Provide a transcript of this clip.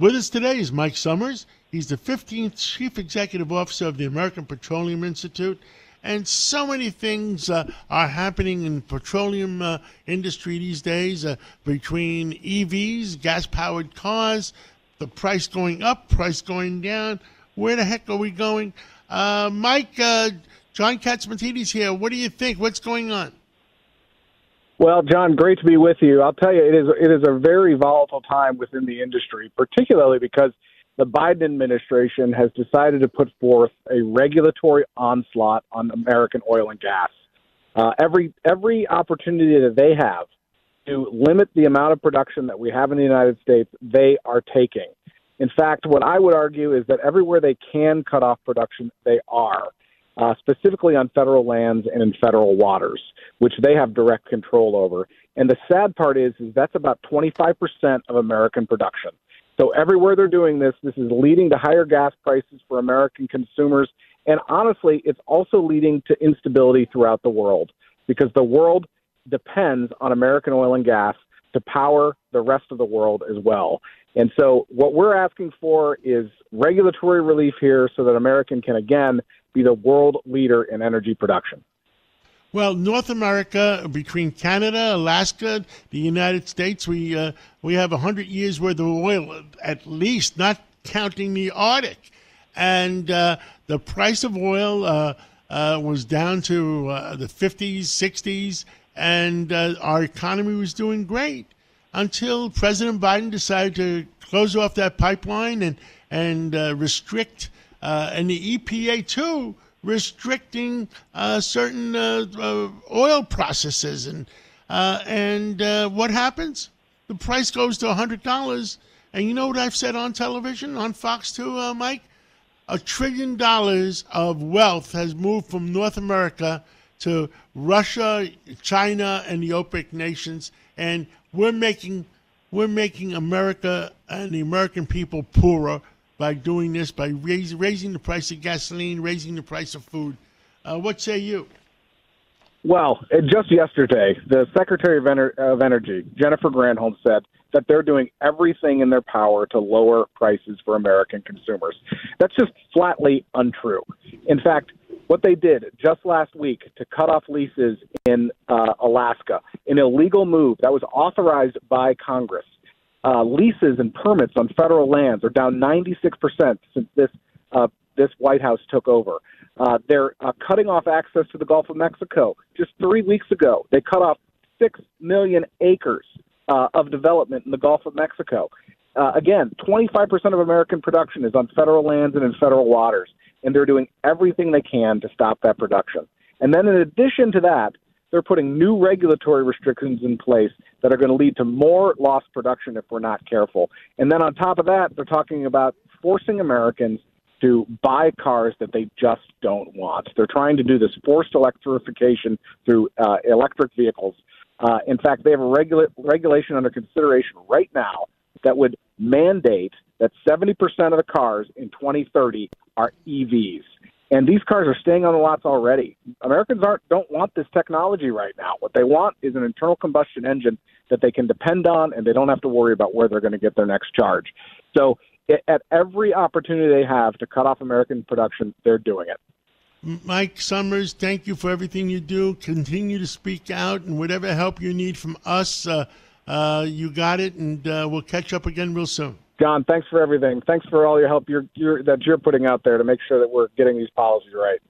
With us today is Mike Summers. He's the 15th Chief Executive Officer of the American Petroleum Institute. And so many things are happening in the petroleum industry these days between EVs, gas-powered cars, the price going up, price going down. Where the heck are we going? Mike, John Katzmatidis here. What do you think? What's going on? Well, John, great to be with you. I'll tell you, it is a very volatile time within the industry, particularly because the Biden administration has decided to put forth a regulatory onslaught on American oil and gas. Every opportunity that they have to limit the amount of production that we have in the United States, they are taking. In fact, what I would argue is that everywhere they can cut off production, they are. Specifically on federal lands and in federal waters, which they have direct control over. And the sad part is that's about 25% of American production. So everywhere they're doing this is leading to higher gas prices for American consumers. And honestly, it's also leading to instability throughout the world because the world depends on American oil and gas to power the rest of the world as well. And so what we're asking for is regulatory relief here so that American can, again, be the world leader in energy production. Well, North America, between Canada, Alaska, the United States, we have 100 years worth of oil, at least, not counting the Arctic. And the price of oil was down to the 50s, 60s, and our economy was doing great until President Biden decided to close off that pipeline and restrict, and the EPA, too, restricting certain oil processes. And what happens? The price goes to $100. And you know what I've said on television, on Fox 2, Mike? $1 trillion of wealth has moved from North America to Russia, China, and the OPEC nations. And we're making America and the American people poorer by doing this, by raising the price of gasoline, raising the price of food. What say you? Well, just yesterday, the Secretary of Energy, Jennifer Granholm, said that they're doing everything in their power to lower prices for American consumers. That's just flatly untrue. In fact, what they did just last week to cut off leases in Alaska, an illegal move that was authorized by Congress, leases and permits on federal lands are down 96% since this White House took over. They're cutting off access to the Gulf of Mexico. Just 3 weeks ago, they cut off 6 million acres of development in the Gulf of Mexico. Again, 25% of American production is on federal lands and in federal waters, and they're doing everything they can to stop that production. And then in addition to that, they're putting new regulatory restrictions in place that are going to lead to more lost production if we're not careful. And then on top of that, they're talking about forcing Americans to buy cars that they just don't want. They're trying to do this forced electrification through electric vehicles. In fact, they have a regulation under consideration right now that would mandate that 70% of the cars in 2030 are EVs. And these cars are staying on the lots already. Americans don't want this technology right now. What they want is an internal combustion engine that they can depend on, and they don't have to worry about where they're going to get their next charge. So at every opportunity they have to cut off American production, they're doing it. Mike Summers, thank you for everything you do. Continue to speak out, and whatever help you need from us, you got it, and we'll catch up again real soon. John, thanks for everything. Thanks for all your help that you're putting out there to make sure that we're getting these policies right.